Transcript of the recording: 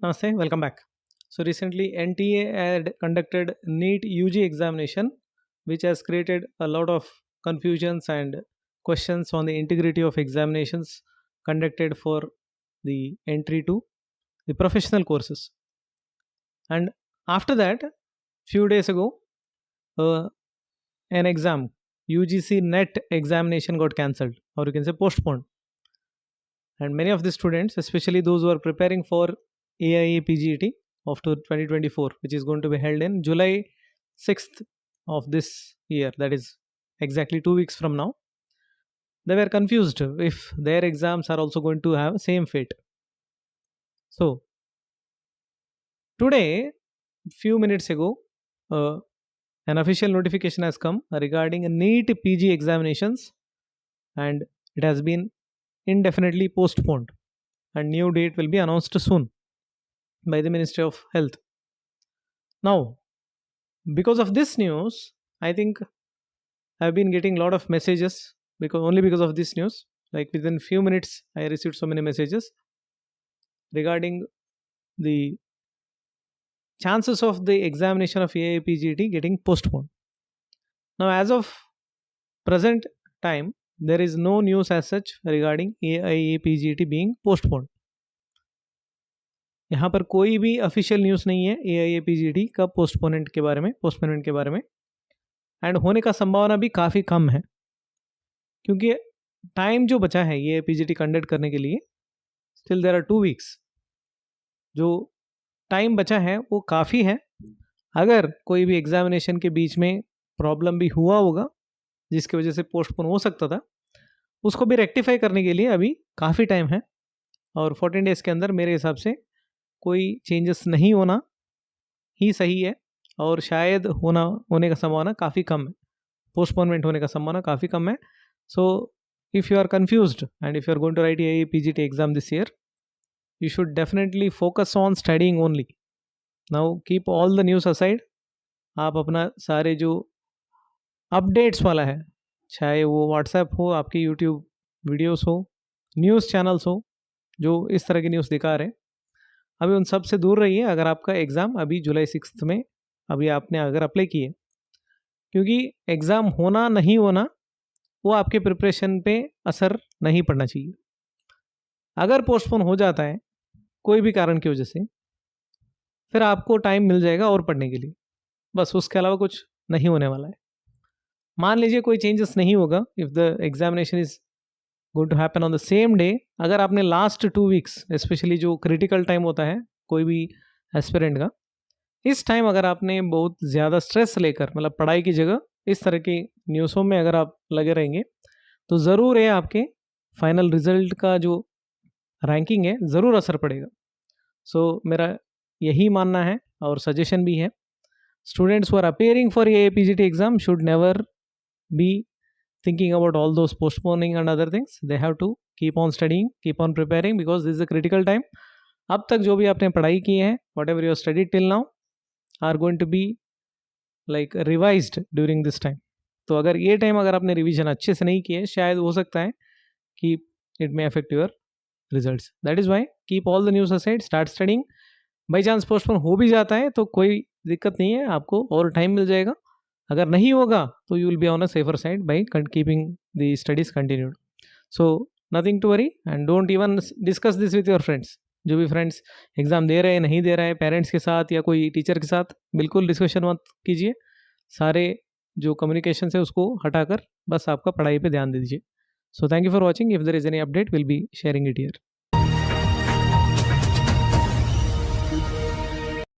Namaste, welcome back. So recently NTA had conducted NEET UG examination, which has created a lot of confusions and questions on the integrity of examinations conducted for the entry to the professional courses. And after that, few days ago, uh, an exam, UGC NET examination got cancelled, or you can say postponed. And many of the students, especially those who are preparing for AIA PGET of 2024, which is going to be held in July 6th of this year, that is exactly 2 weeks from now, they were confused if their exams are also going to have same fate. So today, few minutes ago, an official notification has come regarding NEET PG examinations, and it has been indefinitely postponed, and new date will be announced soon by the Ministry of Health. Now, because of this news, I think I've been getting a lot of messages because of this news. Like within few minutes, I received so many messages regarding the chances of the examination of AIPGT getting postponed. Now, as of present time, there is no news as such regarding AIPGT being postponed. यहाँ पर कोई भी official news नहीं है AIPGT का postponement के बारे में एंड होने का संभावना भी काफ़ी कम है, क्योंकि टाइम जो बचा है ये PGT कंडक्ट करने के लिए, स्टिल देयर आर 2 वीक्स, जो टाइम बचा है वो काफ़ी है. अगर कोई भी एग्जामिनेशन के बीच में प्रॉब्लम भी हुआ होगा जिसकी वजह से पोस्टपोन हो सकता था, उसको भी रेक्टिफाई करने के लिए अभी काफ़ी टाइम है, और 14 डेज़ के अंदर मेरे हिसाब से कोई चेंजेस नहीं होना ही सही है, और शायद होने का संभावना काफ़ी कम है, पोस्टपोनमेंट होने का संभावना काफ़ी कम है. So if you are confused and if you are going to write AIPGT exam this year, you should definitely focus on studying only. Now keep all the news aside. आप अपना सारे जो अपडेट्स वाला है, चाहे वो व्हाट्सएप हो, आपके यूट्यूब वीडियोस हो, न्यूज़ चैनल्स हो जो इस तरह की न्यूज़ दिखा रहे हैं, अभी उन सब से दूर रहिए अगर आपका एग्ज़ाम अभी जुलाई 6 में अभी आपने अगर अप्लाई किए, क्योंकि एग्ज़ाम होना नहीं होना वो आपके प्रिपरेशन पे असर नहीं पड़ना चाहिए. अगर पोस्टपोन हो जाता है कोई भी कारण की वजह से, फिर आपको टाइम मिल जाएगा और पढ़ने के लिए, बस उसके अलावा कुछ नहीं होने वाला है. मान लीजिए कोई चेंजेस नहीं होगा, if the examination is going to happen on the same day, अगर आपने लास्ट 2 वीक्स, स्पेशली जो क्रिटिकल टाइम होता है कोई भी एस्पिरेंट का, इस टाइम अगर आपने बहुत ज़्यादा स्ट्रेस लेकर, मतलब पढ़ाई की जगह इस तरह की न्यूज़ों में अगर आप लगे रहेंगे, तो ज़रूर है आपके फाइनल रिजल्ट का जो रैंकिंग है ज़रूर असर पड़ेगा. सो मेरा यही मानना है और सजेशन भी है, students who are appearing for AIPGT exam should never be thinking about all those postponing and other things. They have to keep on studying, keep on preparing, because this is a critical time. अब तक जो भी आपने पढ़ाई की है, whatever you study till now, are going to be like revised during this time. तो अगर ये टाइम अगर आपने रिविजन अच्छे से नहीं किए, शायद हो सकता है कि it may affect your results. That is why keep all the news aside, start studying. By chance postpone हो भी जाता है तो कोई दिक्कत नहीं है, आपको और टाइम मिल जाएगा. अगर नहीं होगा तो you will be on a safer side by keeping the studies continued. So nothing to worry and don't even discuss this with your friends. जो भी फ्रेंड्स एग्ज़ाम दे रहे हैं, नहीं दे रहे हैं, पेरेंट्स के साथ या कोई टीचर के साथ बिल्कुल डिस्कशन मत कीजिए. सारे जो कम्युनिकेशन है उसको हटाकर बस आपका पढ़ाई पे ध्यान दे दीजिए. So thank you for watching. If there is any update, we'll be sharing it here.